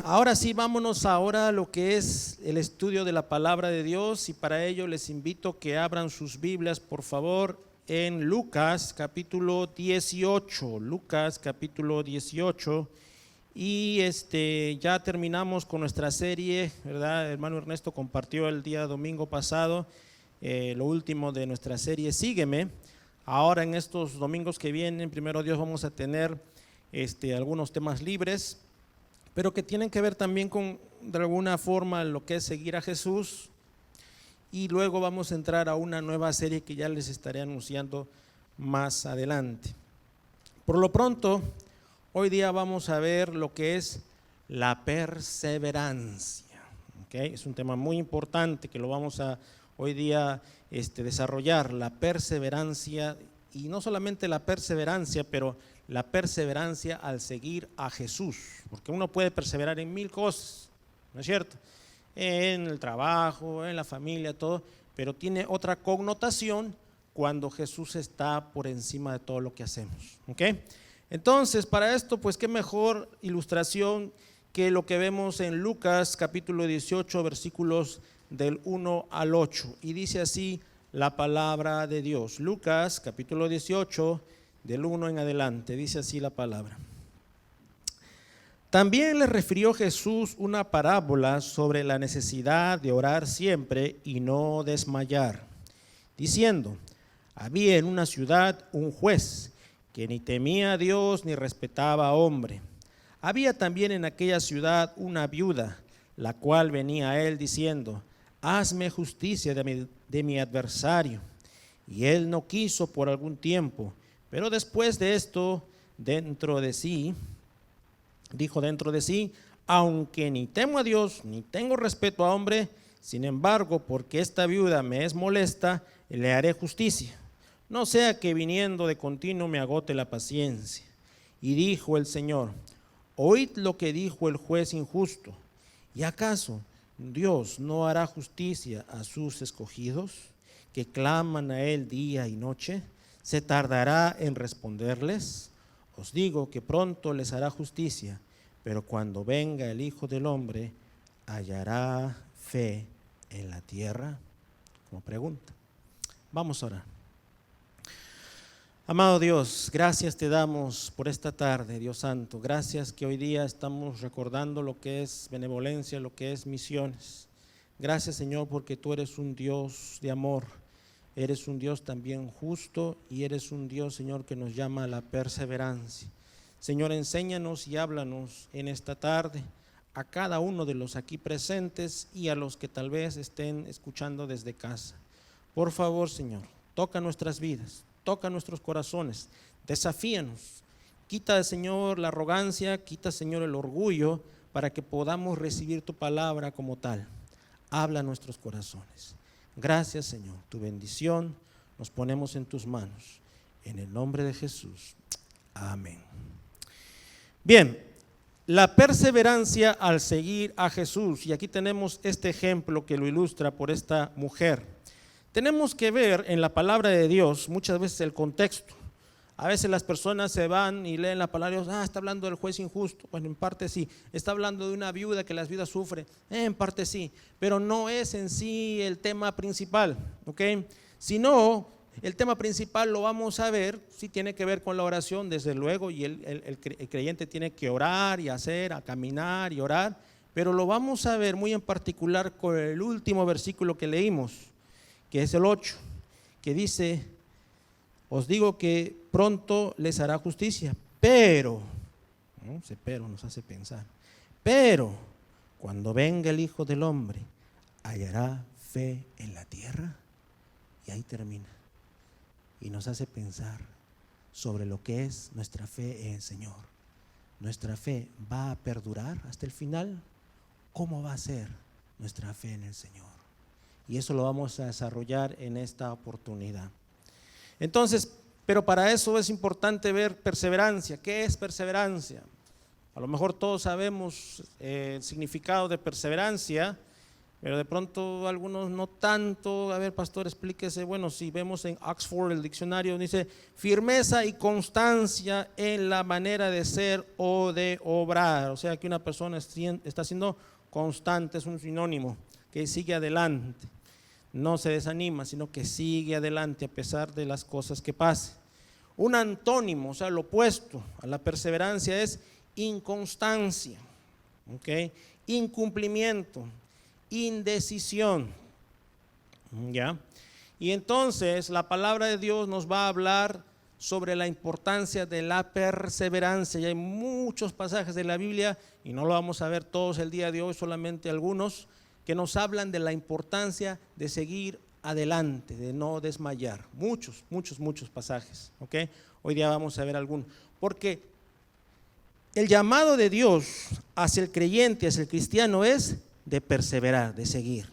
ahora sí, vámonos ahora a lo que es el estudio de la palabra de Dios, y para ello les invito que abran sus Biblias, por favor, en Lucas capítulo 18, Lucas capítulo 18, y ya terminamos con nuestra serie, ¿verdad? El hermano Ernesto compartió el día domingo pasado lo último de nuestra serie Sígueme. Ahora en estos domingos que vienen, primero Dios, vamos a tener algunos temas libres, pero que tienen que ver también con, de alguna forma, lo que es seguir a Jesús. Y luego vamos a entrar a una nueva serie que ya les estaré anunciando más adelante. Por lo pronto, hoy día vamos a ver lo que es la perseverancia. ¿Okay? Es un tema muy importante que lo vamos a hoy día desarrollar, la perseverancia, y no solamente la perseverancia, pero la perseverancia al seguir a Jesús, porque uno puede perseverar en mil cosas, ¿no es cierto? En el trabajo, en la familia, todo, pero tiene otra connotación cuando Jesús está por encima de todo lo que hacemos, ¿ok? Entonces, para esto, pues qué mejor ilustración que lo que vemos en Lucas capítulo 18, versículos del 1 al 8, y dice así la palabra de Dios. Lucas capítulo 18, del 1 en adelante, dice así la palabra. También le refirió Jesús una parábola sobre la necesidad de orar siempre y no desmayar, diciendo: había en una ciudad un juez que ni temía a Dios ni respetaba a hombre. Había también en aquella ciudad una viuda, la cual venía a él diciendo: hazme justicia de mi adversario. Y él no quiso por algún tiempo, pero después de esto, dijo dentro de sí: aunque ni temo a Dios, ni tengo respeto a hombre, sin embargo, porque esta viuda me es molesta, le haré justicia, no sea que viniendo de continuo me agote la paciencia. Y dijo el Señor: oíd lo que dijo el juez injusto. ¿Y acaso Dios no hará justicia a sus escogidos, que claman a él día y noche? ¿Se tardará en responderles? Os digo que pronto les hará justicia, pero cuando venga el Hijo del Hombre, ¿hallará fe en la tierra? Como pregunta. Vamos a orar. Amado Dios, gracias te damos por esta tarde, Dios Santo. Gracias que hoy día estamos recordando lo que es benevolencia, lo que es misiones. Gracias, Señor, porque tú eres un Dios de amor. Eres un Dios también justo, y eres un Dios, Señor, que nos llama a la perseverancia. Señor, enséñanos y háblanos en esta tarde a cada uno de los aquí presentes y a los que tal vez estén escuchando desde casa. Por favor, Señor, toca nuestras vidas, toca nuestros corazones, desafíanos. Quita, Señor, la arrogancia, quita, Señor, el orgullo, para que podamos recibir tu palabra como tal. Habla a nuestros corazones. Gracias, Señor, tu bendición nos ponemos en tus manos, en el nombre de Jesús, amén. Bien, la perseverancia al seguir a Jesús, y aquí tenemos este ejemplo que lo ilustra por esta mujer. Tenemos que ver en la palabra de Dios muchas veces el contexto. A veces las personas se van y leen la palabra de Dios: está hablando del juez injusto. Bueno, en parte sí. Está hablando de una viuda que las viudas sufren. En parte sí, pero no es en sí el tema principal, ¿ok? Sino el tema principal lo vamos a ver, sí tiene que ver con la oración, desde luego, y el creyente tiene que orar y hacer, a caminar y orar, pero lo vamos a ver muy en particular con el último versículo que leímos, que es el 8, que dice: os digo que pronto les hará justicia, pero, ¿no? Ese pero nos hace pensar, pero cuando venga el Hijo del Hombre, ¿hallará fe en la tierra? Y ahí termina, y nos hace pensar sobre lo que es nuestra fe en el Señor. ¿Nuestra fe va a perdurar hasta el final? ¿Cómo va a ser nuestra fe en el Señor? Y eso lo vamos a desarrollar en esta oportunidad. Entonces, pero para eso es importante ver perseverancia. ¿Qué es perseverancia? A lo mejor todos sabemos el significado de perseverancia, pero de pronto algunos no tanto. A ver, pastor, explíquese. Bueno, si vemos en Oxford el diccionario, dice firmeza y constancia en la manera de ser o de obrar. O sea, que una persona está siendo constante, es un sinónimo, que sigue adelante, no se desanima, sino que sigue adelante a pesar de las cosas que pasen. Un antónimo, o sea, lo opuesto a la perseverancia es inconstancia, ¿ok? Incumplimiento, indecisión, ¿ya? Y entonces la palabra de Dios nos va a hablar sobre la importancia de la perseverancia. Y hay muchos pasajes de la Biblia, y no lo vamos a ver todos el día de hoy, solamente algunos, que nos hablan de la importancia de seguir adelante, de no desmayar. Muchos pasajes, ¿ok? Hoy día vamos a ver algunos, porque el llamado de Dios hacia el creyente, hacia el cristiano, es de perseverar, de seguir,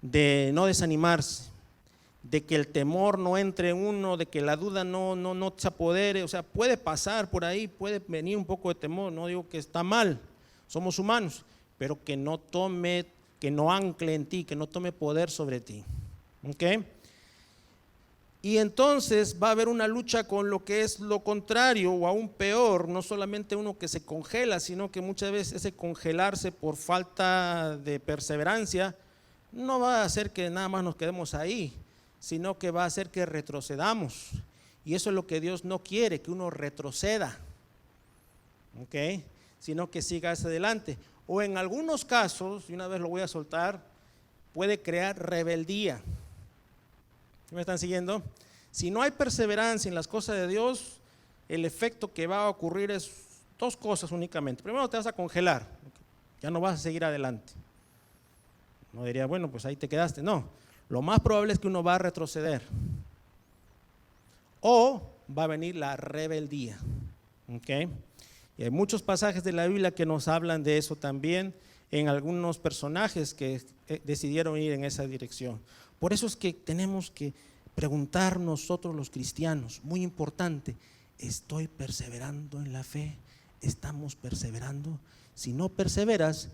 de no desanimarse, de que el temor no entre en uno, de que la duda no se apodere. O sea, puede pasar por ahí, puede venir un poco de temor, no digo que está mal, somos humanos, pero que no tome, que no ancle en ti, que no tome poder sobre ti, ¿ok? Y entonces va a haber una lucha con lo que es lo contrario, o aún peor, no solamente uno que se congela, sino que muchas veces ese congelarse por falta de perseverancia no va a hacer que nada más nos quedemos ahí, sino que va a hacer que retrocedamos. Y eso es lo que Dios no quiere, que uno retroceda, ¿ok? Sino que siga hacia adelante. O en algunos casos, y una vez lo voy a soltar, puede crear rebeldía. ¿Me están siguiendo? Si no hay perseverancia en las cosas de Dios, el efecto que va a ocurrir es dos cosas únicamente. Primero, te vas a congelar, ya no vas a seguir adelante. No diría, bueno, pues ahí te quedaste. No, lo más probable es que uno va a retroceder. O va a venir la rebeldía, ¿ok? Y hay muchos pasajes de la Biblia que nos hablan de eso también, en algunos personajes que decidieron ir en esa dirección. Por eso es que tenemos que preguntar nosotros los cristianos, muy importante, ¿estoy perseverando en la fe? ¿Estamos perseverando? Si no perseveras,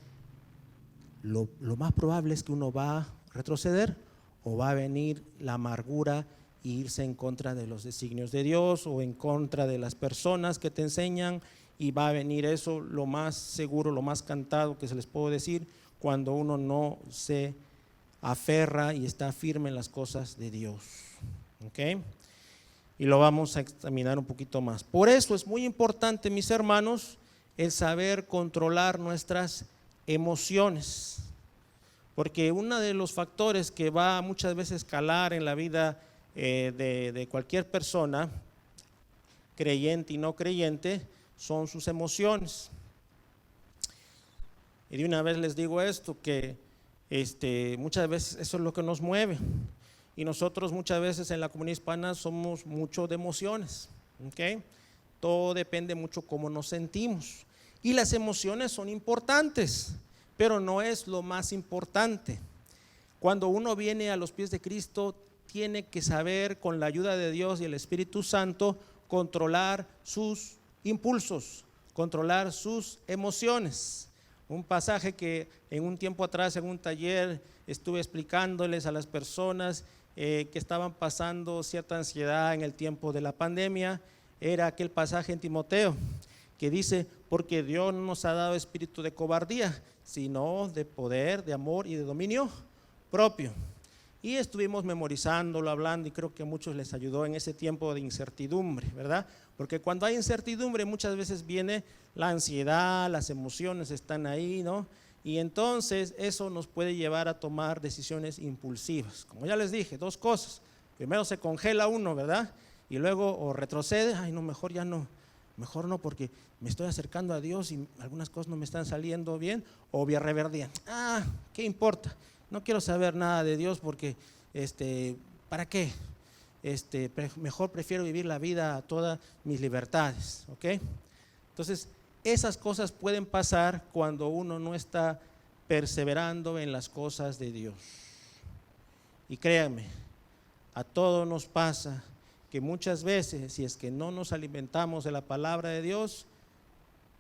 lo más probable es que uno va a retroceder o va a venir la amargura e irse en contra de los designios de Dios o en contra de las personas que te enseñan, y va a venir eso, lo más seguro, lo más cantado que se les puedo decir, cuando uno no se aferra y está firme en las cosas de Dios, ¿ok? Y lo vamos a examinar un poquito más. Por eso es muy importante, mis hermanos, el saber controlar nuestras emociones, porque uno de los factores que va muchas veces a escalar en la vida de cualquier persona, creyente y no creyente, son sus emociones. Y de una vez les digo esto, que muchas veces eso es lo que nos mueve, y nosotros muchas veces en la comunidad hispana somos mucho de emociones, ¿ok? Todo depende mucho cómo nos sentimos, y las emociones son importantes, pero no es lo más importante. Cuando uno viene a los pies de Cristo, tiene que saber, con la ayuda de Dios y el Espíritu Santo, controlar sus impulsos, controlar sus emociones. Un pasaje que en un tiempo atrás en un taller estuve explicándoles a las personas que estaban pasando cierta ansiedad en el tiempo de la pandemia, era aquel pasaje en Timoteo que dice, porque Dios no nos ha dado espíritu de cobardía, sino de poder, de amor y de dominio propio. Y estuvimos memorizándolo, hablando, y creo que a muchos les ayudó en ese tiempo de incertidumbre, ¿verdad? Porque cuando hay incertidumbre muchas veces viene la ansiedad, las emociones están ahí, ¿no? Y entonces eso nos puede llevar a tomar decisiones impulsivas. Como ya les dije, dos cosas. Primero se congela uno, ¿verdad? Y luego o retrocede, ay no, mejor ya no, mejor no, porque me estoy acercando a Dios y algunas cosas no me están saliendo bien, o voy a reverdía. ¿Qué importa? No quiero saber nada de Dios porque, ¿para qué? Mejor prefiero vivir la vida a todas mis libertades, ¿ok? Entonces, esas cosas pueden pasar cuando uno no está perseverando en las cosas de Dios. Y créanme, a todos nos pasa que muchas veces, si es que no nos alimentamos de la palabra de Dios,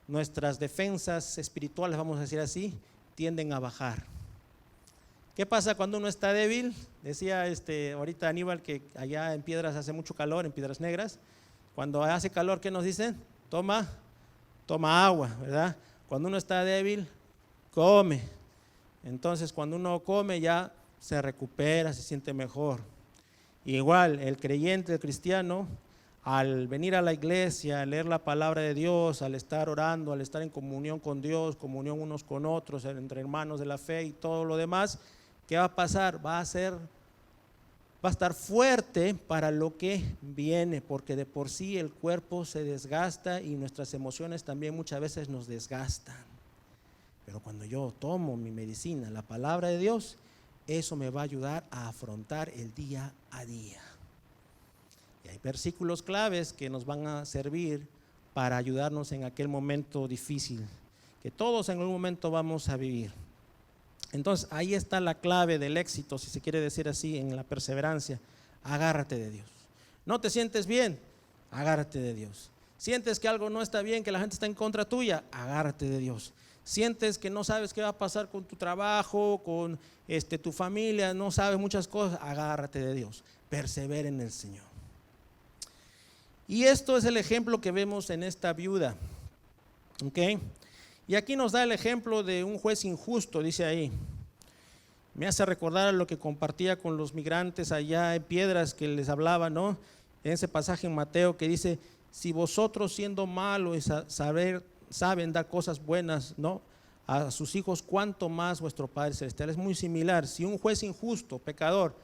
nuestras defensas espirituales, vamos a decir así, tienden a bajar. ¿Qué pasa cuando uno está débil? Decía ahorita Aníbal que allá en Piedras hace mucho calor, en Piedras Negras. Cuando hace calor, ¿qué nos dicen? Toma agua, ¿verdad? Cuando uno está débil, come. Entonces, cuando uno come ya se recupera, se siente mejor. Igual, el creyente, el cristiano, al venir a la iglesia, al leer la palabra de Dios, al estar orando, al estar en comunión con Dios, comunión unos con otros, entre hermanos de la fe y todo lo demás, ¿qué va a pasar? Va a estar fuerte para lo que viene, porque de por sí el cuerpo se desgasta y nuestras emociones también muchas veces nos desgastan. Pero cuando yo tomo mi medicina, la palabra de Dios, eso me va a ayudar a afrontar el día a día. Y hay versículos claves que nos van a servir para ayudarnos en aquel momento difícil, que todos en algún momento vamos a vivir. Entonces ahí está la clave del éxito, si se quiere decir así, en la perseverancia. Agárrate de Dios. ¿No te sientes bien? Agárrate de Dios. ¿Sientes que algo no está bien, que la gente está en contra tuya? Agárrate de Dios. ¿Sientes que no sabes qué va a pasar con tu trabajo, con tu familia, no sabes muchas cosas? Agárrate de Dios. Persevera en el Señor. Y esto es el ejemplo que vemos en esta viuda. ¿Ok? Y aquí nos da el ejemplo de un juez injusto, dice ahí. Me hace recordar lo que compartía con los migrantes allá en Piedras, que les hablaba, ¿no? En ese pasaje en Mateo que dice, si vosotros siendo malos saben dar cosas buenas, ¿no?, a sus hijos, cuánto más vuestro Padre Celestial. Es muy similar. Si un juez injusto, pecador,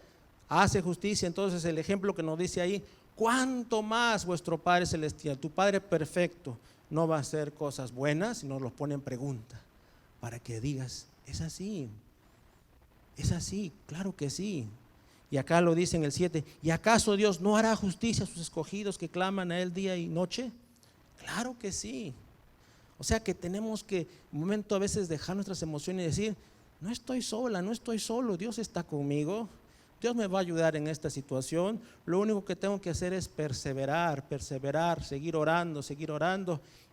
hace justicia, entonces el ejemplo que nos dice ahí, cuánto más vuestro Padre Celestial, tu Padre perfecto, no va a hacer cosas buenas, y nos lo pone en pregunta, para que digas, es así, claro que sí. Y acá lo dice en el 7, ¿y acaso Dios no hará justicia a sus escogidos que claman a Él día y noche? Claro que sí. O sea que tenemos que, un momento a veces, dejar nuestras emociones y decir, no estoy sola, no estoy solo, Dios está conmigo, Dios me va a ayudar en esta situación. Lo único que tengo que hacer es perseverar, seguir orando,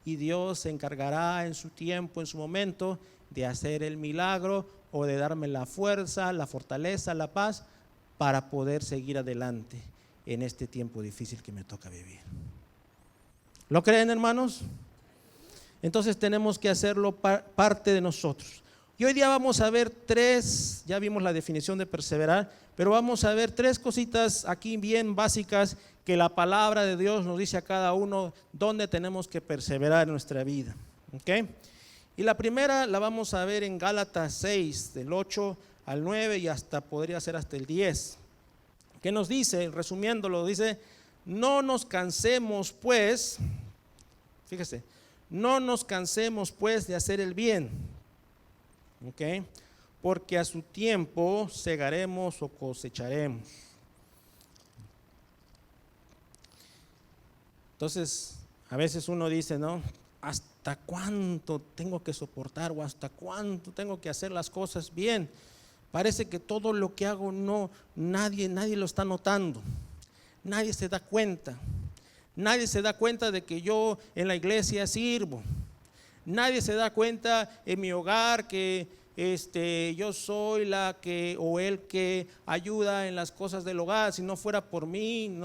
y Dios se encargará en su tiempo, en su momento, de hacer el milagro o de darme la fuerza, la fortaleza, la paz para poder seguir adelante en este tiempo difícil que me toca vivir. ¿Lo creen, hermanos? Entonces tenemos que hacerlo parte de nosotros. Y hoy día vamos a ver ya vimos la definición de perseverar, pero vamos a ver 3 cositas aquí bien básicas que la palabra de Dios nos dice a cada uno dónde tenemos que perseverar en nuestra vida. ¿Okay? Y la primera la vamos a ver en Gálatas 6, del 8 al 9 y podría ser hasta el 10. ¿Qué nos dice? Resumiéndolo, dice, no nos cansemos pues, fíjese, no nos cansemos pues de hacer el bien, ¿ok? Porque a su tiempo segaremos o cosecharemos. Entonces, a veces uno dice, ¿no? ¿Hasta cuánto tengo que soportar o hasta cuánto tengo que hacer las cosas bien? Parece que todo lo que hago nadie lo está notando, nadie se da cuenta. Nadie se da cuenta de que yo en la iglesia sirvo. Nadie se da cuenta en mi hogar que yo soy la que o el que ayuda en las cosas del hogar. Si no fuera por mí,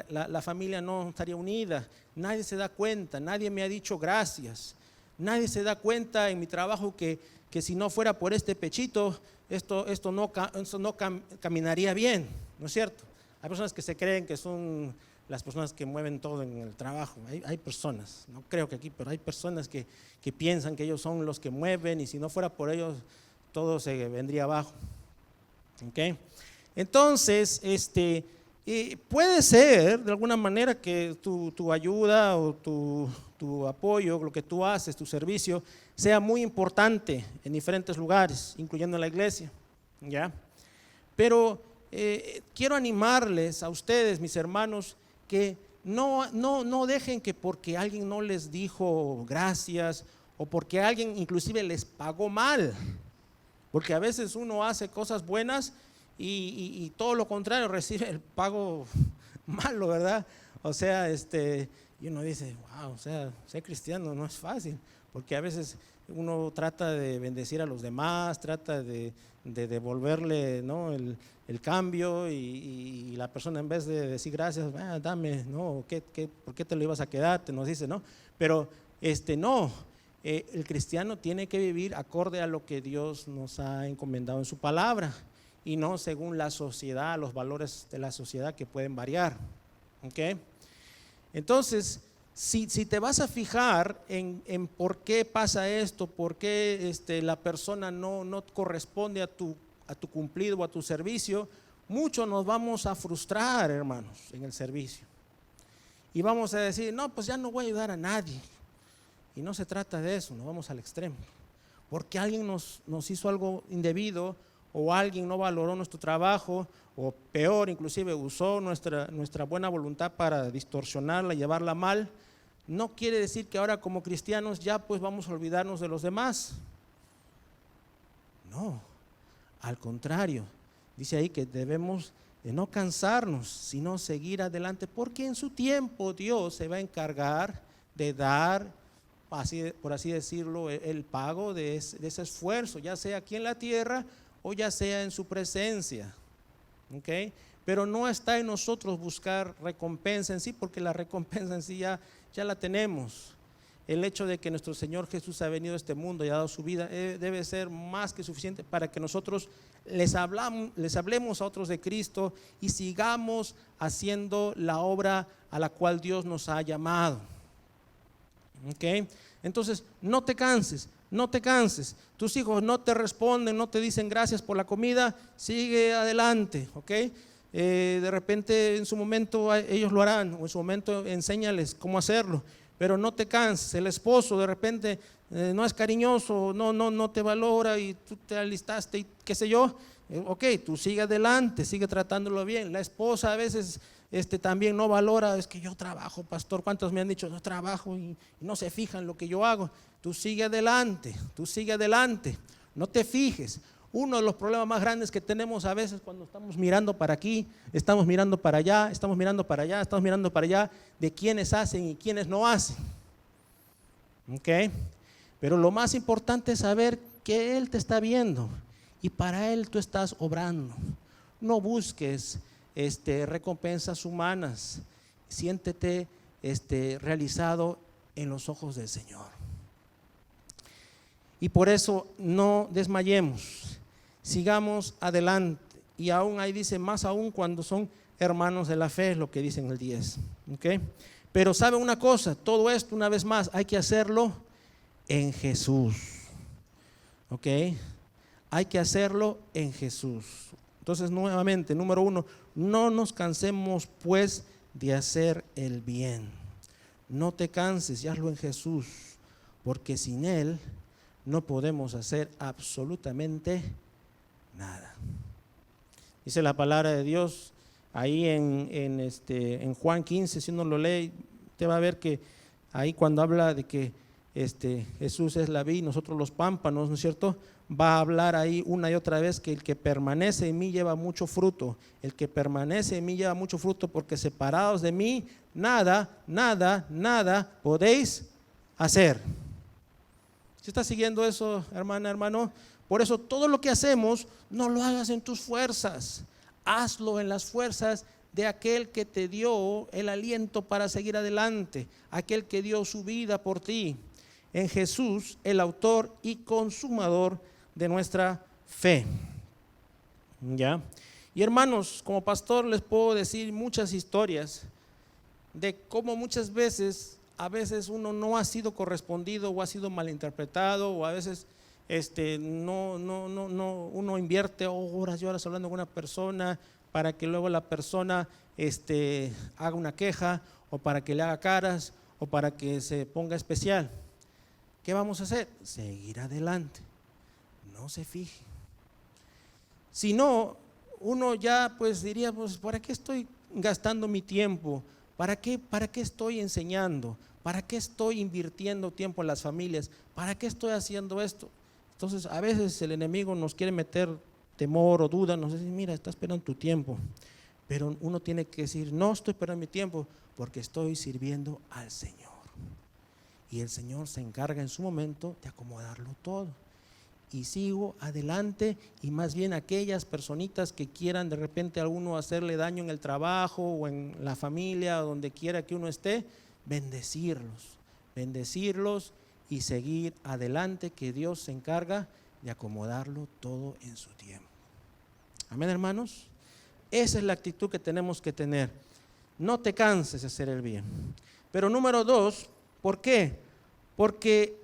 la familia no estaría unida. Nadie se da cuenta, nadie me ha dicho gracias. Nadie se da cuenta en mi trabajo que si no fuera por este pechito, esto no caminaría bien, ¿no es cierto? Hay personas que se creen que son las personas que mueven todo en el trabajo. Hay personas, no creo que aquí, pero hay personas que piensan que ellos son los que mueven y si no fuera por ellos todo se vendría abajo. ¿Okay? Entonces, puede ser de alguna manera que tu ayuda o tu apoyo, lo que tú haces, tu servicio, sea muy importante en diferentes lugares, incluyendo la iglesia, ¿ya? Pero quiero animarles a ustedes, mis hermanos, que no dejen que porque alguien no les dijo gracias o porque alguien inclusive les pagó mal, porque a veces uno hace cosas buenas y todo lo contrario, recibe el pago malo, ¿verdad? O sea, y uno dice, wow, o sea, ser cristiano no es fácil, porque a veces uno trata de bendecir a los demás, trata de devolverle, ¿no?, el cambio, y la persona, en vez de decir gracias, dame, ¿no? ¿Por qué te lo ibas a quedar? Te nos dice, ¿no? Pero no, el cristiano tiene que vivir acorde a lo que Dios nos ha encomendado en su palabra, y no según la sociedad, los valores de la sociedad que pueden variar. ¿Ok? Entonces, si te vas a fijar en por qué pasa esto, por qué la persona no corresponde a tu cumplido o a tu servicio, muchos nos vamos a frustrar, hermanos, en el servicio. Y vamos a decir, no, pues ya no voy a ayudar a nadie. Y no se trata de eso, nos vamos al extremo. Porque alguien nos hizo algo indebido, o alguien no valoró nuestro trabajo, o peor, inclusive usó nuestra buena voluntad para distorsionarla, llevarla mal. No quiere decir que ahora como cristianos ya pues vamos a olvidarnos de los demás. No, al contrario, dice ahí que debemos de no cansarnos, sino seguir adelante, porque en su tiempo Dios se va a encargar de dar, por así decirlo, el pago de ese esfuerzo, ya sea aquí en la tierra o ya sea en su presencia. ¿Okay? Pero no está en nosotros buscar recompensa en sí, porque la recompensa en sí ya la tenemos. El hecho de que nuestro Señor Jesús ha venido a este mundo y ha dado su vida debe ser más que suficiente para que nosotros les hablemos a otros de Cristo y sigamos haciendo la obra a la cual Dios nos ha llamado. ¿Okay? Entonces, no te canses. No te canses, tus hijos no te responden, no te dicen gracias por la comida, sigue adelante, ¿ok? De repente en su momento ellos lo harán, o en su momento enséñales cómo hacerlo, pero no te canses. El esposo de repente no es cariñoso, no te valora, y tú te alistaste y qué sé yo, ok, tú sigue adelante, sigue tratándolo bien. La esposa a veces también no valora, es que yo trabajo, pastor, ¿cuántos me han dicho? Yo trabajo y no se fijan en lo que yo hago. Tú sigue adelante, no te fijes. Uno de los problemas más grandes que tenemos a veces cuando estamos mirando para aquí, estamos mirando para allá, estamos mirando para allá, estamos mirando para allá, de quienes hacen y quienes no hacen. ¿Ok? Pero lo más importante es saber que Él te está viendo y para Él tú estás obrando. No busques recompensas humanas, siéntete realizado en los ojos del Señor. Y por eso no desmayemos, sigamos adelante. Y aún ahí dice, más aún cuando son hermanos de la fe, es lo que dice en el 10. ¿Okay? Pero saben una cosa, todo esto una vez más hay que hacerlo en Jesús. ¿Ok? Hay que hacerlo en Jesús. Entonces, nuevamente, número 1, no nos cansemos pues de hacer el bien. No te canses y hazlo en Jesús, porque sin Él no podemos hacer absolutamente nada. Dice la palabra de Dios ahí en Juan 15, si uno lo lee, te va a ver que ahí cuando habla de que Jesús es la vid, nosotros los pámpanos, ¿no es cierto? Va a hablar ahí una y otra vez que el que permanece en mí lleva mucho fruto. El que permanece en mí lleva mucho fruto, porque separados de mí nada podéis hacer. ¿Sí está siguiendo eso, hermana, hermano? Por eso todo lo que hacemos, no lo hagas en tus fuerzas, hazlo en las fuerzas de aquel que te dio el aliento para seguir adelante, aquel que dio su vida por ti, en Jesús, el autor y consumador de nuestra fe. ¿Ya? Y hermanos, como pastor les puedo decir muchas historias de cómo muchas veces, a veces uno no ha sido correspondido o ha sido malinterpretado, o a veces uno invierte horas y horas hablando con una persona para que luego la persona haga una queja, o para que le haga caras, o para que se ponga especial. ¿Qué vamos a hacer? Seguir adelante, no se fije. Si no, uno ya pues diría, pues ¿para qué estoy gastando mi tiempo? ¿Para qué estoy enseñando? ¿Para qué estoy invirtiendo tiempo en las familias? ¿Para qué estoy haciendo esto? Entonces a veces el enemigo nos quiere meter temor o duda, nos dice, mira, estás esperando tu tiempo. Pero uno tiene que decir, no estoy esperando mi tiempo, porque estoy sirviendo al Señor. y el Señor se encarga en su momento de acomodarlo todo. Y sigo adelante, y más bien aquellas personitas que quieran de repente a alguno hacerle daño en el trabajo o en la familia o donde quiera que uno esté, bendecirlos y seguir adelante, que Dios se encarga de acomodarlo todo en su tiempo. Amén, hermanos. Esa es la actitud que tenemos que tener. No te canses de hacer el bien. Pero número 2, ¿por qué? Porque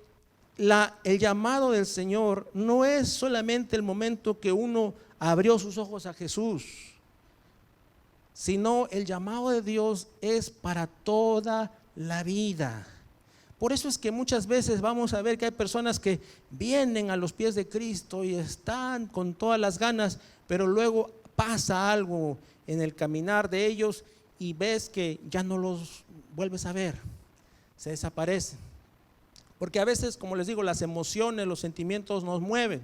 el llamado del Señor no es solamente el momento que uno abrió sus ojos a Jesús, sino el llamado de Dios es para toda la vida. Por eso es que muchas veces vamos a ver que hay personas que vienen a los pies de Cristo y están con todas las ganas, pero luego pasa algo en el caminar de ellos y ves que ya no los vuelves a ver, se desaparecen. Porque a veces, como les digo, las emociones, los sentimientos nos mueven.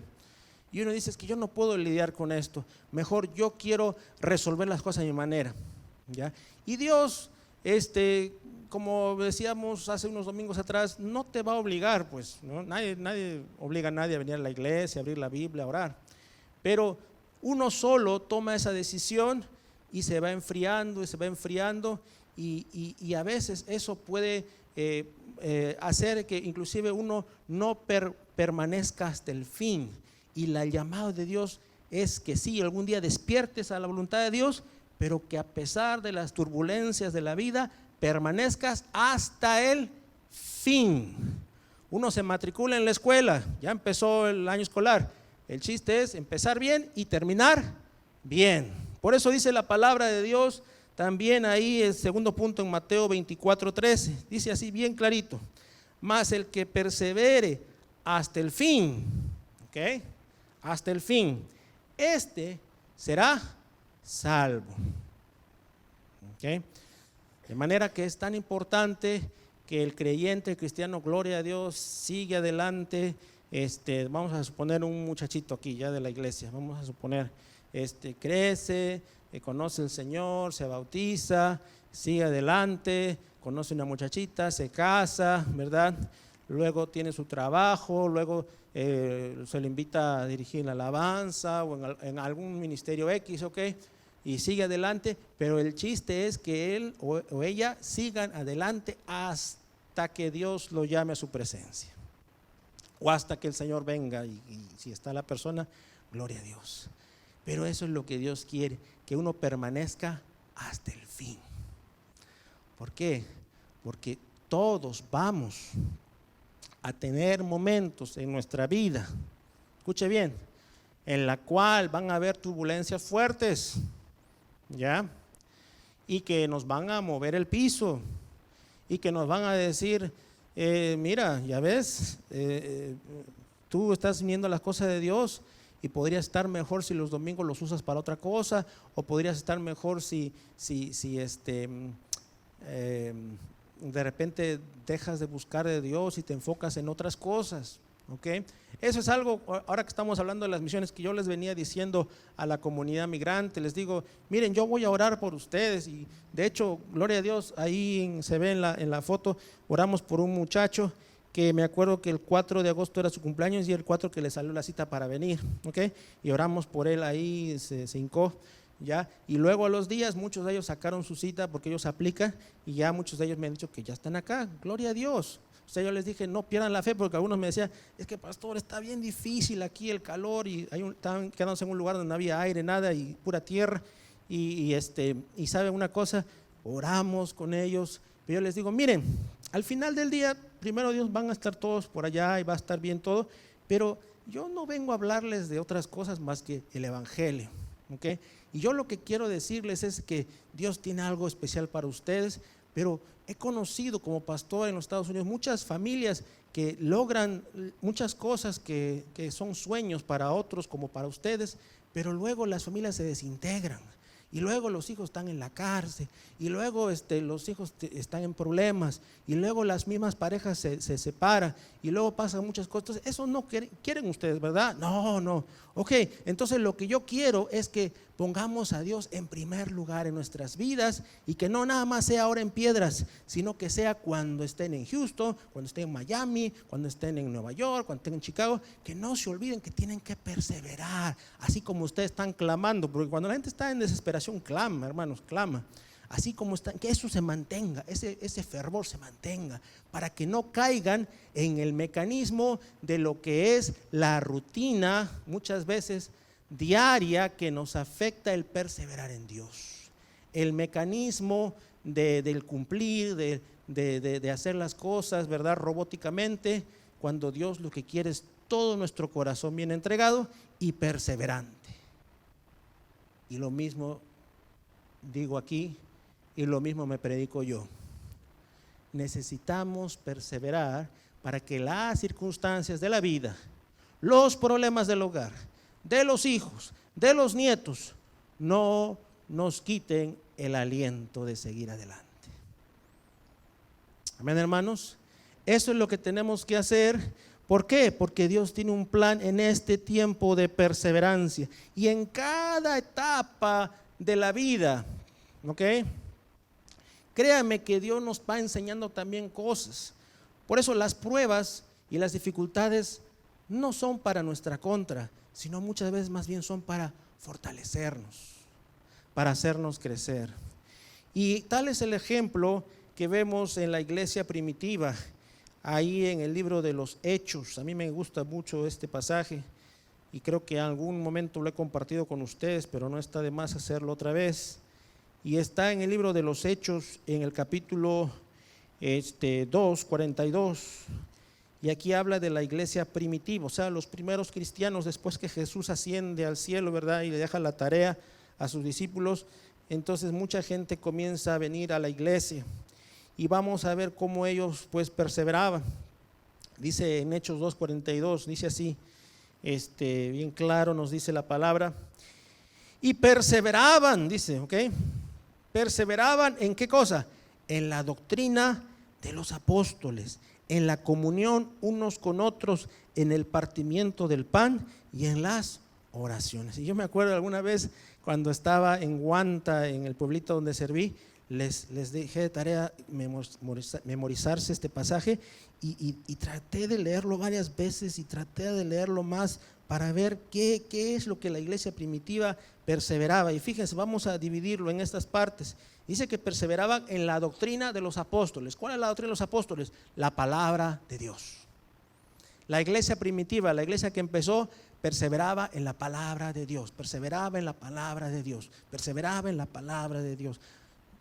Y uno dice, es que yo no puedo lidiar con esto. Mejor yo quiero resolver las cosas a mi manera, ¿ya? Y Dios, como decíamos hace unos domingos atrás, no te va a obligar, pues, ¿no? Nadie obliga a nadie a venir a la iglesia, a abrir la Biblia, a orar. Pero uno solo toma esa decisión y se va enfriando y se va enfriando. Y a veces eso puede hacer que inclusive uno no permanezca hasta el fin. Y el llamado de Dios es que sí, algún día despiertes a la voluntad de Dios, pero que a pesar de las turbulencias de la vida, permanezcas hasta el fin. Uno se matricula en la escuela, ya empezó el año escolar. El chiste es empezar bien y terminar bien. Por eso dice la palabra de Dios. También ahí el segundo punto en Mateo 24:13, dice así bien clarito: mas el que persevere hasta el fin, ¿ok? Hasta el fin, este será salvo, ¿ok? De manera que es tan importante que el creyente, el cristiano, gloria a Dios, sigue adelante. Vamos a suponer un muchachito aquí ya de la iglesia, vamos a suponer, crece, conoce al Señor, se bautiza, sigue adelante, conoce una muchachita, se casa, ¿verdad? Luego tiene su trabajo, luego se le invita a dirigir la alabanza o en algún ministerio X, ¿ok? Y sigue adelante, pero el chiste es que él o ella sigan adelante hasta que Dios lo llame a su presencia, o hasta que el Señor venga y si está la persona, gloria a Dios. Pero eso es lo que Dios quiere, que uno permanezca hasta el fin. ¿Por qué? Porque todos vamos a tener momentos en nuestra vida, escuche bien, en la cual van a haber turbulencias fuertes, ¿ya? Y que nos van a mover el piso y que nos van a decir, mira, ya ves, tú estás viendo las cosas de Dios y podrías estar mejor si los domingos los usas para otra cosa, o podrías estar mejor si de repente dejas de buscar de Dios y te enfocas en otras cosas, ¿ok? Eso es algo, ahora que estamos hablando de las misiones, que yo les venía diciendo a la comunidad migrante. Les digo, miren, yo voy a orar por ustedes, y de hecho, gloria a Dios, ahí se ve en la foto, oramos por un muchacho que me acuerdo que el 4 de agosto era su cumpleaños y el 4 que le salió la cita para venir, ¿ok? Y oramos por él ahí, se hincó, ¿ya? Y luego a los días muchos de ellos sacaron su cita porque ellos aplican, y ya muchos de ellos me han dicho que ya están acá, gloria a Dios. O sea, yo les dije, no pierdan la fe, porque algunos me decían, es que pastor, está bien difícil aquí el calor, y estaban quedándose en un lugar donde no había aire, nada, y pura tierra, y saben una cosa, oramos con ellos. Pero yo les digo, miren, al final del día, primero Dios, van a estar todos por allá y va a estar bien todo, pero yo no vengo a hablarles de otras cosas más que el evangelio, ¿ok? Y yo lo que quiero decirles es que Dios tiene algo especial para ustedes, pero he conocido como pastor en los Estados Unidos muchas familias que logran muchas cosas que son sueños para otros como para ustedes, pero luego las familias se desintegran. y luego los hijos están en la cárcel, y luego los hijos están en problemas, y luego las mismas parejas se separan, y luego pasan muchas cosas. Entonces, eso no quieren ustedes, ¿verdad? No. Ok, entonces lo que yo quiero es que pongamos a Dios en primer lugar en nuestras vidas, y que no nada más sea ahora en Piedras, sino que sea cuando estén en Houston, cuando estén en Miami, cuando estén en Nueva York, cuando estén en Chicago, que no se olviden que tienen que perseverar, así como ustedes están clamando, porque cuando la gente está en desesperación, clama, hermanos, clama. Así como están, que eso se mantenga, ese fervor se mantenga, para que no caigan en el mecanismo de lo que es la rutina, muchas veces diaria, que nos afecta el perseverar en Dios. El mecanismo del cumplir, de hacer las cosas, ¿verdad?, robóticamente, cuando Dios lo que quiere es todo nuestro corazón bien entregado y perseverante. Y lo mismo digo aquí, y lo mismo me predico yo. Necesitamos perseverar para que las circunstancias de la vida, los problemas del hogar, de los hijos, de los nietos, no nos quiten el aliento de seguir adelante. Amén, hermanos. Eso es lo que tenemos que hacer. ¿Por qué? Porque Dios tiene un plan en este tiempo de perseverancia y en cada etapa de la vida, ¿ok? Créame que Dios nos va enseñando también cosas. Por eso las pruebas y las dificultades no son para nuestra contra, sino muchas veces más bien son para fortalecernos, para hacernos crecer. Y tal es el ejemplo que vemos en la iglesia primitiva, ahí en el libro de los Hechos. A mí me gusta mucho este pasaje y creo que en algún momento lo he compartido con ustedes, pero no está de más hacerlo otra vez. Y está en el libro de los Hechos, en el capítulo 2, 42. Y aquí habla de la iglesia primitiva, o sea, los primeros cristianos después que Jesús asciende al cielo, ¿verdad? Y le deja la tarea a sus discípulos. Entonces mucha gente comienza a venir a la iglesia. Y vamos a ver cómo ellos pues perseveraban. Dice en Hechos 2:42, dice así, bien claro nos dice la palabra. Y perseveraban, dice, ¿ok? Perseveraban ¿en qué cosa? En la doctrina de los apóstoles, en la comunión unos con otros, en el partimiento del pan y en las oraciones. Y yo me acuerdo alguna vez cuando estaba en Guanta, en el pueblito donde serví, les dejé de tarea memorizarse este pasaje y traté de leerlo varias veces y traté de leerlo más para ver qué es lo que la iglesia primitiva perseveraba. Y fíjense, vamos a dividirlo en estas partes. Dice que perseveraban en la doctrina de los apóstoles. ¿Cuál es la doctrina de los apóstoles? La palabra de Dios. La iglesia primitiva, la iglesia que empezó, perseveraba en la palabra de Dios, perseveraba en la palabra de Dios, perseveraba en la palabra de Dios.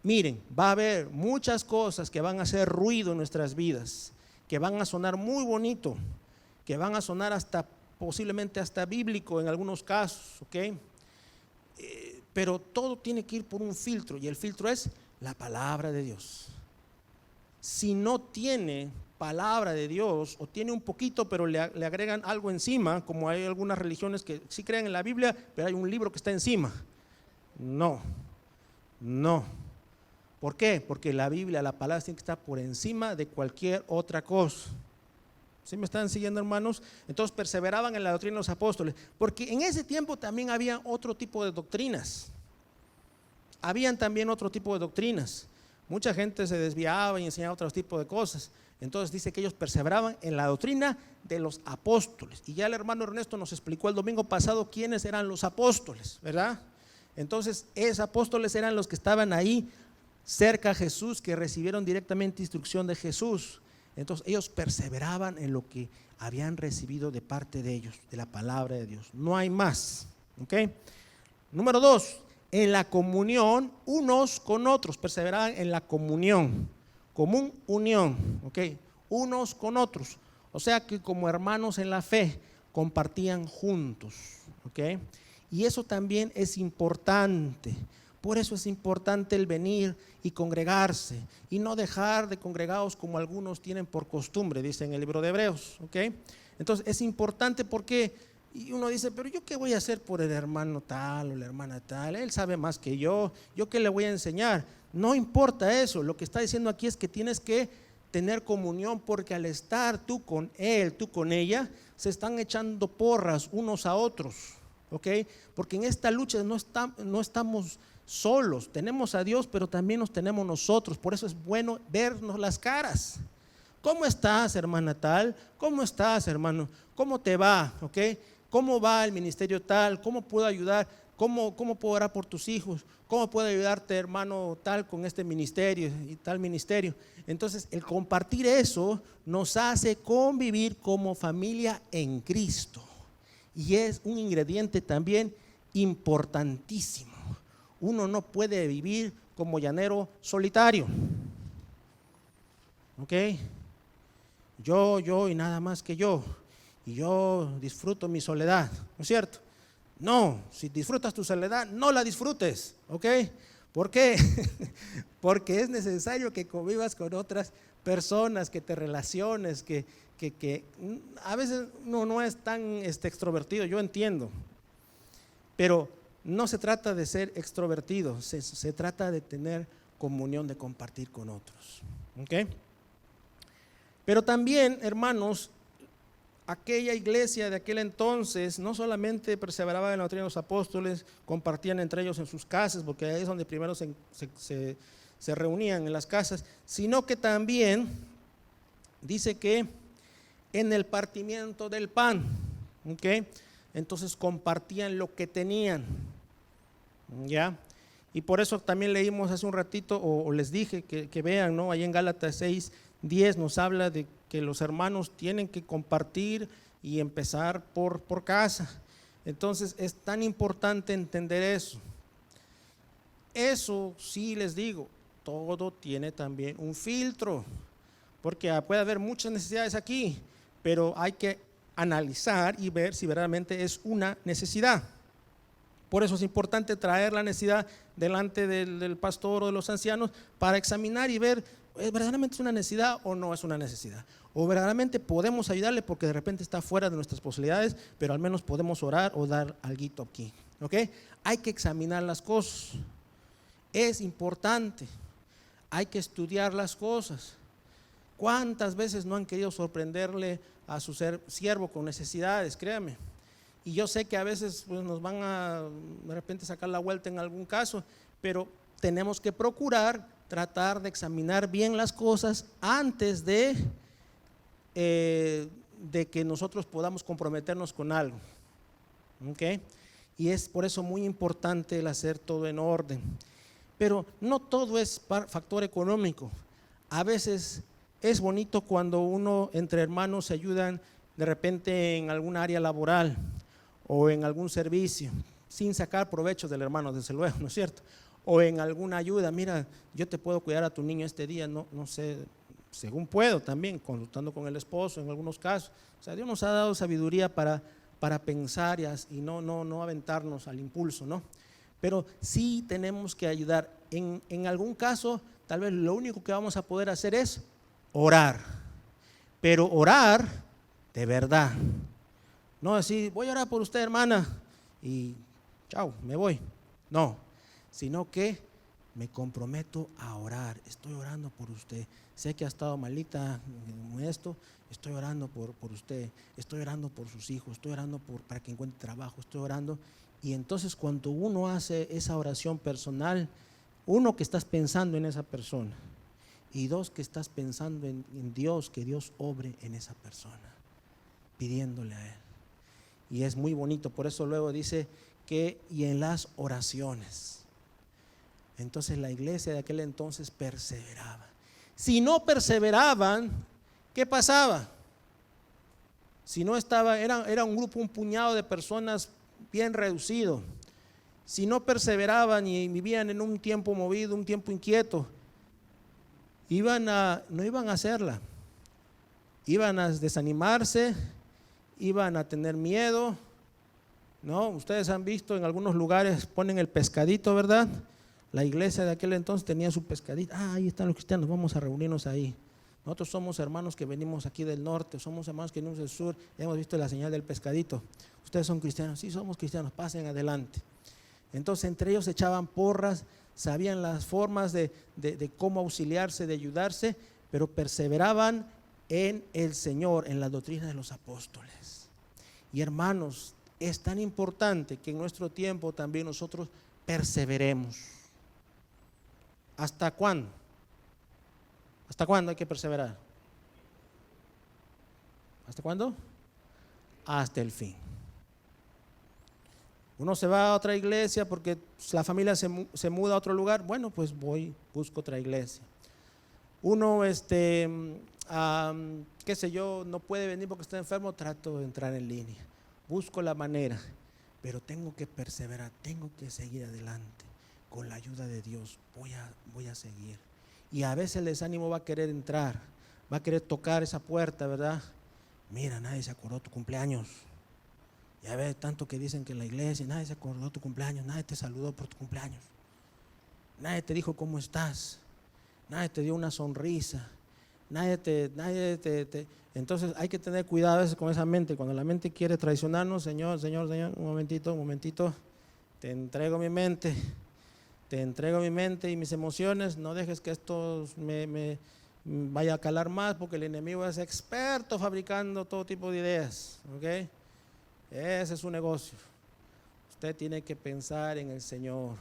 Miren, va a haber muchas cosas que van a hacer ruido en nuestras vidas, que van a sonar muy bonito, que van a sonar posiblemente hasta bíblico en algunos casos, ¿ok? Pero todo tiene que ir por un filtro, y el filtro es la palabra de Dios. Si no tiene palabra de Dios, o tiene un poquito pero le agregan algo encima, como hay algunas religiones que sí creen en la Biblia, pero hay un libro que está encima. No. ¿Por qué? Porque la Biblia, la palabra tiene que estar por encima de cualquier otra cosa. ¿Sí me están siguiendo, hermanos? Entonces perseveraban en la doctrina de los apóstoles, porque en ese tiempo también había otro tipo de doctrinas. Habían también otro tipo de doctrinas. Mucha gente se desviaba y enseñaba otros tipos de cosas. Entonces dice que ellos perseveraban en la doctrina de los apóstoles. Y ya el hermano Ernesto nos explicó el domingo pasado quiénes eran los apóstoles, ¿verdad? Entonces esos apóstoles eran los que estaban ahí cerca a Jesús, que recibieron directamente instrucción de Jesús. Entonces ellos perseveraban en lo que habían recibido de parte de ellos, de la palabra de Dios. No hay más, ¿ok? Número 2, en la comunión unos con otros. Perseveraban en la comunión, común unión, ¿ok? Unos con otros. O sea que como hermanos en la fe compartían juntos, ¿ok? Y eso también es importante. Por eso es importante el venir y congregarse y no dejar de congregados como algunos tienen por costumbre, dice en el libro de Hebreos, ¿ok? Entonces es importante porque, Y uno dice, pero ¿yo qué voy a hacer por el hermano tal o la hermana tal? Él sabe más que ¿yo qué le voy a enseñar? No importa eso, lo que está diciendo aquí es que tienes que tener comunión, porque al estar tú con él, tú con ella, se están echando porras unos a otros, ¿ok? Porque en esta lucha no estamos solos, tenemos a Dios, pero también nos tenemos nosotros. Por eso es bueno vernos las caras. ¿Cómo estás, hermana tal? ¿Cómo estás, hermano? ¿Cómo te va? ¿Ok? ¿Cómo va el ministerio tal? ¿Cómo puedo ayudar? ¿Cómo puedo orar por tus hijos? ¿Cómo puedo ayudarte, hermano tal, con este ministerio y tal ministerio? Entonces, el compartir eso nos hace convivir como familia en Cristo. Y es un ingrediente también importantísimo. Uno no puede vivir como llanero solitario. ¿Ok? Yo y nada más que yo. Y yo disfruto mi soledad, ¿no es cierto? No, si disfrutas tu soledad, no la disfrutes, ¿ok? ¿Por qué? Porque es necesario que convivas con otras personas, que te relaciones, que a veces no es tan extrovertido, yo entiendo, pero no se trata de ser extrovertido, se trata de tener comunión, de compartir con otros, ¿ok? Pero también, hermanos, aquella iglesia de aquel entonces no solamente perseveraba en la doctrina de los apóstoles, compartían entre ellos en sus casas, porque ahí es donde primero se reunían en las casas, sino que también dice que en el partimiento del pan, ¿ok? Entonces compartían lo que tenían, ¿ya? Y por eso también leímos hace un ratito, o les dije que vean, ¿no? Ahí en Gálatas 6:10 nos habla de que los hermanos tienen que compartir y empezar por casa. Entonces es tan importante entender eso. Eso sí les digo, todo tiene también un filtro, porque puede haber muchas necesidades aquí, pero hay que analizar y ver si verdaderamente es una necesidad. Por eso es importante traer la necesidad delante del pastor o de los ancianos para examinar y ver, ¿verdaderamente es una necesidad o no es una necesidad? O verdaderamente podemos ayudarle porque de repente está fuera de nuestras posibilidades, pero al menos podemos orar o dar algo aquí, ¿ok? Hay que examinar las cosas, es importante, hay que estudiar las cosas. ¿Cuántas veces no han querido sorprenderle a su siervo con necesidades? Créame. Y yo sé que a veces pues, nos van a de repente sacar la vuelta en algún caso, pero tenemos que procurar tratar de examinar bien las cosas antes de que nosotros podamos comprometernos con algo, ¿ok? Y es por eso muy importante el hacer todo en orden. Pero no todo es factor económico. A veces es bonito cuando uno entre hermanos se ayudan de repente en algún área laboral o en algún servicio, sin sacar provecho del hermano, desde luego, ¿no es cierto? O en alguna ayuda, mira, yo te puedo cuidar a tu niño este día, no sé, según puedo también, consultando con el esposo en algunos casos. O sea, Dios nos ha dado sabiduría para pensar y no aventarnos al impulso, ¿no? Pero sí tenemos que ayudar. En algún caso, tal vez lo único que vamos a poder hacer es orar, pero orar de verdad. No decir, voy a orar por usted, hermana, y chao, me voy. No, sino que me comprometo a orar. Estoy orando por usted. Sé que ha estado malita en esto, estoy orando por usted, estoy orando por sus hijos, estoy orando para que encuentre trabajo, estoy orando. Y entonces cuando uno hace esa oración personal, uno, que estás pensando en esa persona, y dos, que estás pensando en Dios, que Dios obre en esa persona, pidiéndole a Él. Y es muy bonito, por eso luego dice que y en las oraciones. Entonces la iglesia de aquel entonces perseveraba. Si no perseveraban, ¿qué pasaba? Si no estaba, era un grupo, un puñado de personas bien reducido. Si no perseveraban y vivían en un tiempo movido, un tiempo inquieto, no iban a hacerla. Iban a desanimarse, iban a tener miedo, ¿no? Ustedes han visto en algunos lugares ponen el pescadito, ¿verdad? La iglesia de aquel entonces tenía su pescadito. Ahí están los cristianos, vamos a reunirnos ahí. Nosotros somos hermanos que venimos aquí del norte, somos hermanos que venimos del sur, hemos visto la señal del pescadito. ¿Ustedes son cristianos? Sí, somos cristianos, pasen adelante. Entonces entre ellos echaban porras, sabían las formas de cómo auxiliarse, de ayudarse, pero perseveraban en el Señor, en la doctrina de los apóstoles. Y hermanos, es tan importante que en nuestro tiempo también nosotros perseveremos. ¿Hasta cuándo? ¿Hasta cuándo hay que perseverar? ¿Hasta cuándo? Hasta el fin. Uno se va a otra iglesia porque la familia se muda a otro lugar. Bueno, pues busco otra iglesia. Uno, qué sé yo, no puede venir porque está enfermo, trato de entrar en línea. Busco la manera, pero tengo que perseverar, tengo que seguir adelante. Con la ayuda de Dios voy a seguir. Y a veces el desánimo va a querer entrar, va a querer tocar esa puerta, ¿verdad? Mira, nadie se acordó tu cumpleaños. Ya ves tanto que dicen que en la iglesia nadie se acordó tu cumpleaños, nadie te saludó por tu cumpleaños, nadie te dijo cómo estás, nadie te dio una sonrisa, nadie te. Entonces hay que tener cuidado a veces con esa mente. Cuando la mente quiere traicionarnos, Señor, un momentito, te entrego mi mente y mis emociones. No dejes que esto me vaya a calar más, porque el enemigo es experto fabricando todo tipo de ideas, ¿ok? Ese es su negocio. Usted tiene que pensar en el Señor.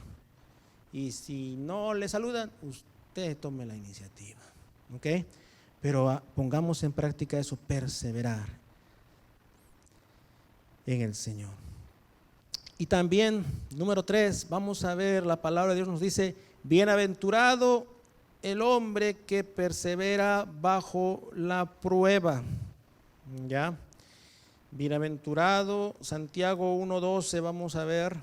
Y si no le saludan, usted tome la iniciativa, ¿ok? Pero pongamos en práctica eso, perseverar en el Señor. Y también, número 3, vamos a ver, la palabra de Dios nos dice: bienaventurado el hombre que persevera bajo la prueba. ¿Ya? Bienaventurado, Santiago 1:12, vamos a ver,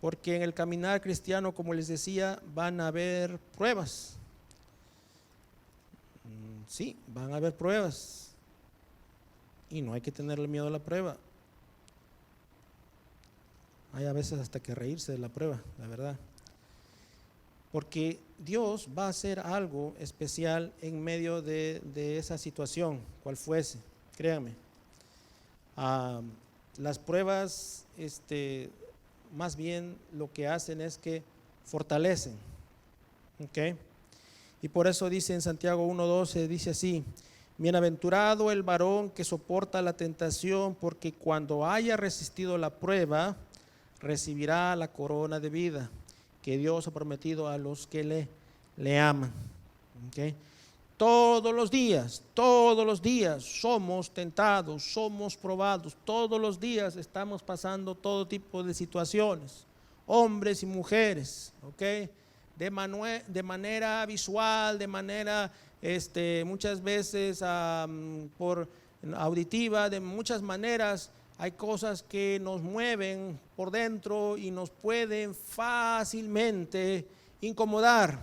porque en el caminar cristiano, como les decía, van a haber pruebas. Sí, van a haber pruebas y no hay que tenerle miedo a la prueba. Hay a veces hasta que reírse de la prueba, la verdad, porque Dios va a hacer algo especial en medio de esa situación, cual fuese, créanme. Las pruebas más bien lo que hacen es que fortalecen, ¿ok? Y por eso dice en Santiago 1:12, dice así: bienaventurado el varón que soporta la tentación, porque cuando haya resistido la prueba, recibirá la corona de vida que Dios ha prometido a los que le aman. ¿Okay? Todos los días somos tentados, somos probados, todos los días estamos pasando todo tipo de situaciones, hombres y mujeres, ¿ok? De manera visual, de manera muchas veces por auditiva, de muchas maneras. Hay cosas que nos mueven por dentro y nos pueden fácilmente incomodar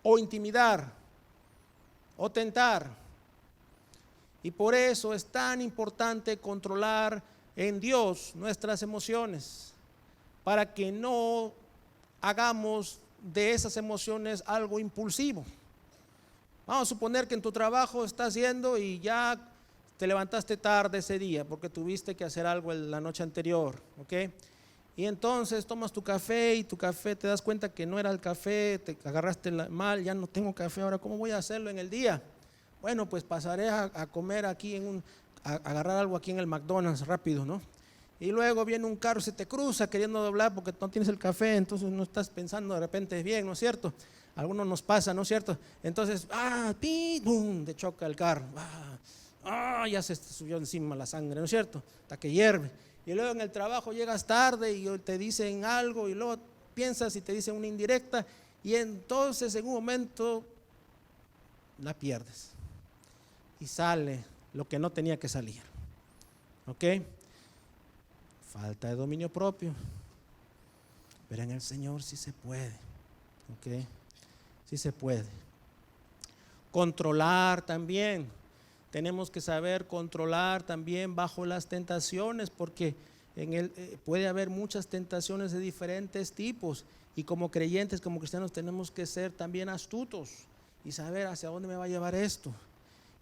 o intimidar o tentar. Y por eso es tan importante controlar en Dios nuestras emociones, para que no hagamos de esas emociones algo impulsivo. Vamos a suponer que en tu trabajo estás yendo y ya te levantaste tarde ese día porque tuviste que hacer algo la noche anterior, ¿ok? Y entonces tomas tu café y tu café te das cuenta que no era el café, te agarraste mal, ya no tengo café, ahora ¿cómo voy a hacerlo en el día? Bueno, pues pasaré a comer aquí a agarrar algo aquí en el McDonald's rápido, ¿no? Y luego viene un carro, se te cruza queriendo doblar porque no tienes el café, entonces no estás pensando de repente bien, ¿no es cierto? A algunos nos pasa, ¿no es cierto? Entonces, ¡pum!, te choca el carro, ya se subió encima la sangre, ¿no es cierto? Hasta que hierve. Y luego en el trabajo llegas tarde y te dicen algo y luego piensas y te dicen una indirecta y entonces en un momento la pierdes y sale lo que no tenía que salir, ¿ok? Falta de dominio propio, pero en el Señor sí se puede, ¿ok? Sí se puede. Controlar también. Tenemos que saber controlar también bajo las tentaciones, porque puede haber muchas tentaciones de diferentes tipos y como creyentes, como cristianos, tenemos que ser también astutos y saber hacia dónde me va a llevar esto.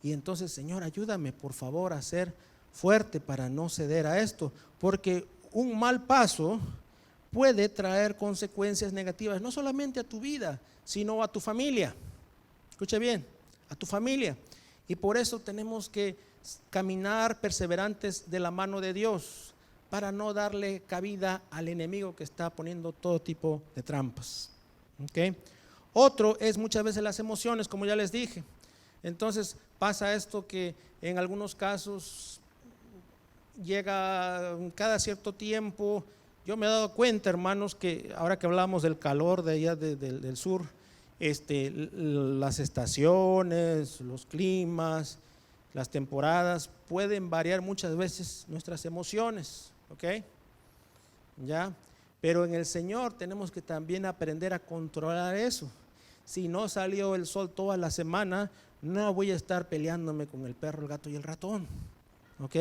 Y entonces, Señor, ayúdame por favor a ser fuerte para no ceder a esto, porque un mal paso puede traer consecuencias negativas, no solamente a tu vida, sino a tu familia. Escuche bien, a tu familia. Y por eso tenemos que caminar perseverantes de la mano de Dios, para no darle cabida al enemigo que está poniendo todo tipo de trampas. ¿Okay? Otro es muchas veces las emociones, como ya les dije. Entonces pasa esto que en algunos casos llega cada cierto tiempo. Yo me he dado cuenta, hermanos, que ahora que hablamos del calor de allá del sur, las estaciones, los climas, las temporadas pueden variar muchas veces nuestras emociones, ¿ok? ¿Ya? Pero en el Señor tenemos que también aprender a controlar eso. Si no salió el sol toda la semana, no voy a estar peleándome con el perro, el gato y el ratón, ¿ok?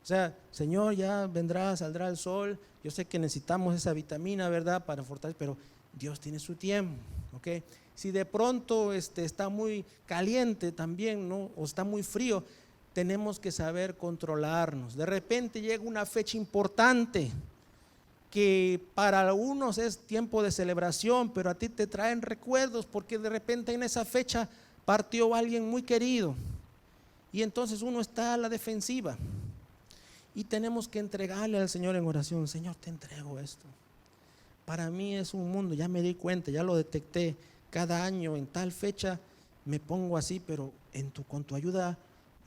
O sea, Señor, ya vendrá, saldrá el sol. Yo sé que necesitamos esa vitamina, ¿verdad?, para fortalecer, pero Dios tiene su tiempo, ¿ok? Si de pronto está muy caliente también, ¿no?, o está muy frío, tenemos que saber controlarnos. De repente llega una fecha importante que para algunos es tiempo de celebración, pero a ti te traen recuerdos porque de repente en esa fecha partió alguien muy querido y entonces uno está a la defensiva. Y tenemos que entregarle al Señor en oración. Señor, te entrego esto. Para mí es un mundo, ya me di cuenta, ya lo detecté. Cada año en tal fecha me pongo así, pero con tu ayuda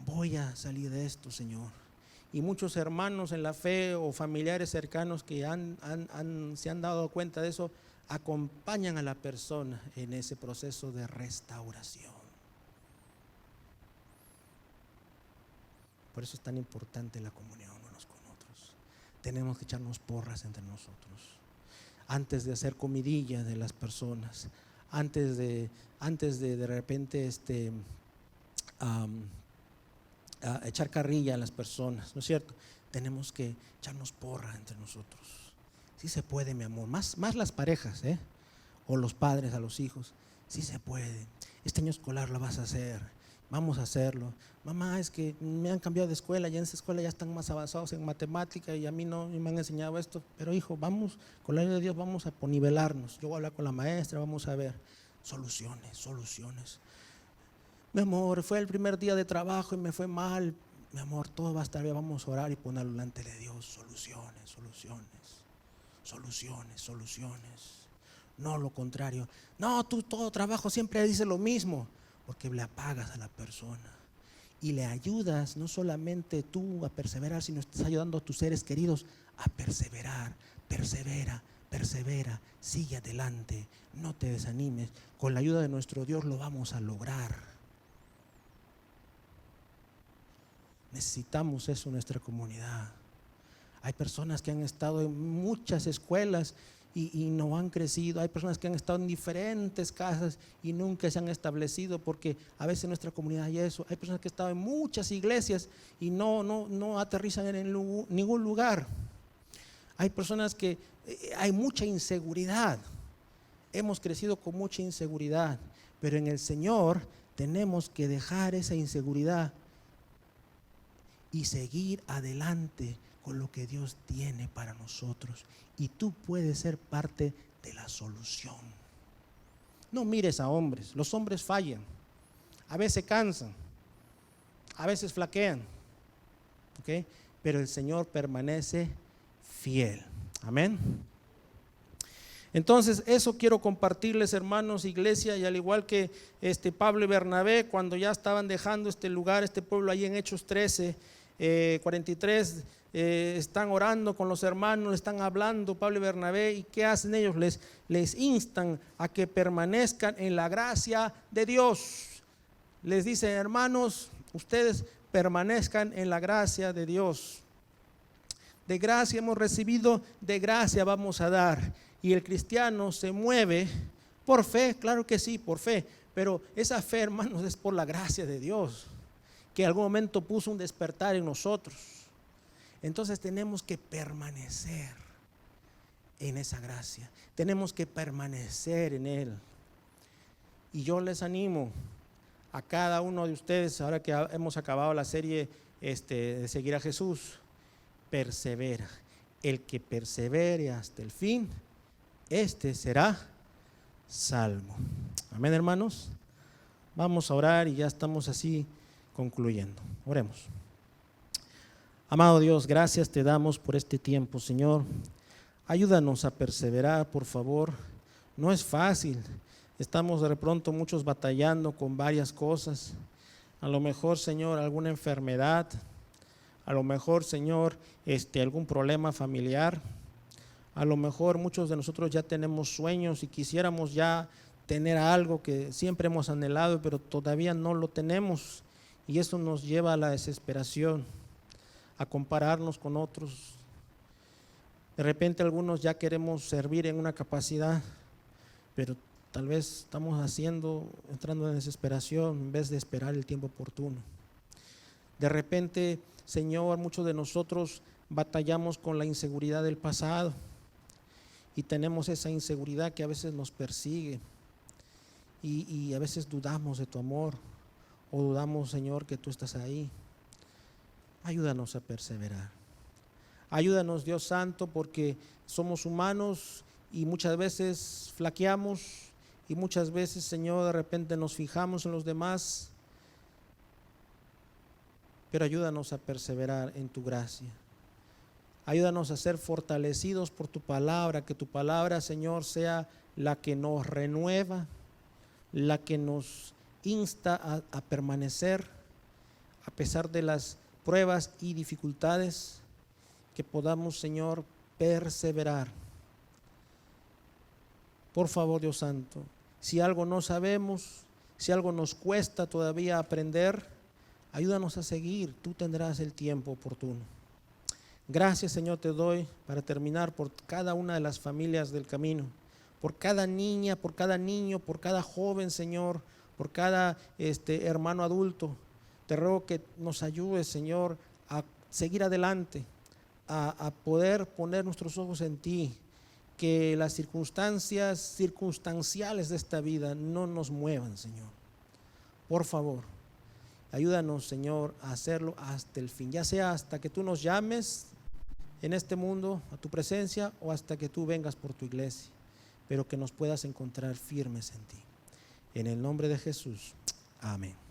voy a salir de esto, Señor. Y muchos hermanos en la fe o familiares cercanos que se han dado cuenta de eso, acompañan a la persona en ese proceso de restauración. Por eso es tan importante la comunión unos con otros. Tenemos que echarnos porras entre nosotros. Antes de hacer comidilla de las personas, antes de repente echar carrilla a las personas, ¿no es cierto? Tenemos que echarnos porra entre nosotros. Sí se puede, mi amor, más las parejas, o los padres a los hijos. Sí se puede. Este año escolar lo vas a hacer. Vamos a hacerlo. Mamá, es que me han cambiado de escuela, ya en esa escuela ya están más avanzados en matemática y a mí no me han enseñado esto. Pero hijo, vamos, con la ayuda de Dios vamos a nivelarnos. Yo voy a hablar con la maestra, vamos a ver soluciones. Mi amor, fue el primer día de trabajo y me fue mal. Mi amor, todo va a estar bien, vamos a orar y ponerlo delante de Dios. Soluciones. No lo contrario. No, tú todo trabajo siempre dices lo mismo. Porque le apagas a la persona y le ayudas no solamente tú a perseverar, sino estás ayudando a tus seres queridos a perseverar. Persevera, sigue adelante, no te desanimes. Con la ayuda de nuestro Dios lo vamos a lograr. Necesitamos eso en nuestra comunidad. Hay personas que han estado en muchas escuelas y no han crecido. Hay personas que han estado en diferentes casas y nunca se han establecido, porque a veces en nuestra comunidad hay eso. Hay personas que han estado en muchas iglesias y no aterrizan en ningún lugar. Hay personas que hay mucha inseguridad. Hemos crecido con mucha inseguridad, pero en el Señor tenemos que dejar esa inseguridad y seguir adelante con lo que Dios tiene para nosotros. Y tú puedes ser parte de la solución. No mires a hombres. Los hombres fallan. A veces cansan. A veces flaquean. ¿Okay? Pero el Señor permanece fiel. Amén. Entonces, eso quiero compartirles, hermanos, iglesia, y al igual que Pablo y Bernabé, cuando ya estaban dejando este lugar, este pueblo, ahí en Hechos 13, 43, están orando con los hermanos, están hablando Pablo y Bernabé, y ¿qué hacen ellos? Les instan a que permanezcan en la gracia de Dios. Les dicen, hermanos, ustedes permanezcan en la gracia de Dios. De gracia hemos recibido, de gracia vamos a dar. Y el cristiano se mueve por fe, claro que sí, por fe, pero esa fe, hermanos, es por la gracia de Dios, que en algún momento puso un despertar en nosotros. Entonces tenemos que permanecer en esa gracia, tenemos que permanecer en Él. Y yo les animo a cada uno de ustedes, ahora que hemos acabado la serie de seguir a Jesús, persevera. El que persevere hasta el fin, será salvo. Amén, hermanos. Vamos a orar y ya estamos así concluyendo. Oremos. Amado Dios, gracias te damos por este tiempo, Señor. Ayúdanos a perseverar, por favor. No es fácil. Estamos de pronto muchos batallando con varias cosas. A lo mejor, Señor, alguna enfermedad. A lo mejor, Señor, algún problema familiar. A lo mejor muchos de nosotros ya tenemos sueños y quisiéramos ya tener algo que siempre hemos anhelado, pero todavía no lo tenemos. Y eso nos lleva a la desesperación, a compararnos con otros. De repente algunos ya queremos servir en una capacidad, pero tal vez estamos entrando en desesperación en vez de esperar el tiempo oportuno. De repente, Señor, muchos de nosotros batallamos con la inseguridad del pasado y tenemos esa inseguridad que a veces nos persigue y a veces dudamos de tu amor o dudamos, Señor, que tú estás ahí. Ayúdanos a perseverar. Ayúdanos, Dios Santo, porque somos humanos y muchas veces flaqueamos y muchas veces, Señor, de repente nos fijamos en los demás, pero ayúdanos a perseverar en tu gracia. Ayúdanos a ser fortalecidos por tu palabra, que tu palabra, Señor, sea la que nos renueva, la que nos insta a permanecer a pesar de las pruebas y dificultades, que podamos, Señor, perseverar. Por favor, Dios Santo, si algo no sabemos, si algo nos cuesta todavía aprender, ayúdanos a seguir, tú tendrás el tiempo oportuno. Gracias, Señor, te doy para terminar por cada una de las familias del camino, por cada niña, por cada niño, por cada joven, Señor, por cada hermano adulto. Te ruego que nos ayudes, Señor, a seguir adelante, a poder poner nuestros ojos en ti, que las circunstancias circunstanciales de esta vida no nos muevan, Señor. Por favor, ayúdanos, Señor, a hacerlo hasta el fin, ya sea hasta que tú nos llames en este mundo a tu presencia o hasta que tú vengas por tu iglesia, pero que nos puedas encontrar firmes en ti. En el nombre de Jesús, amén.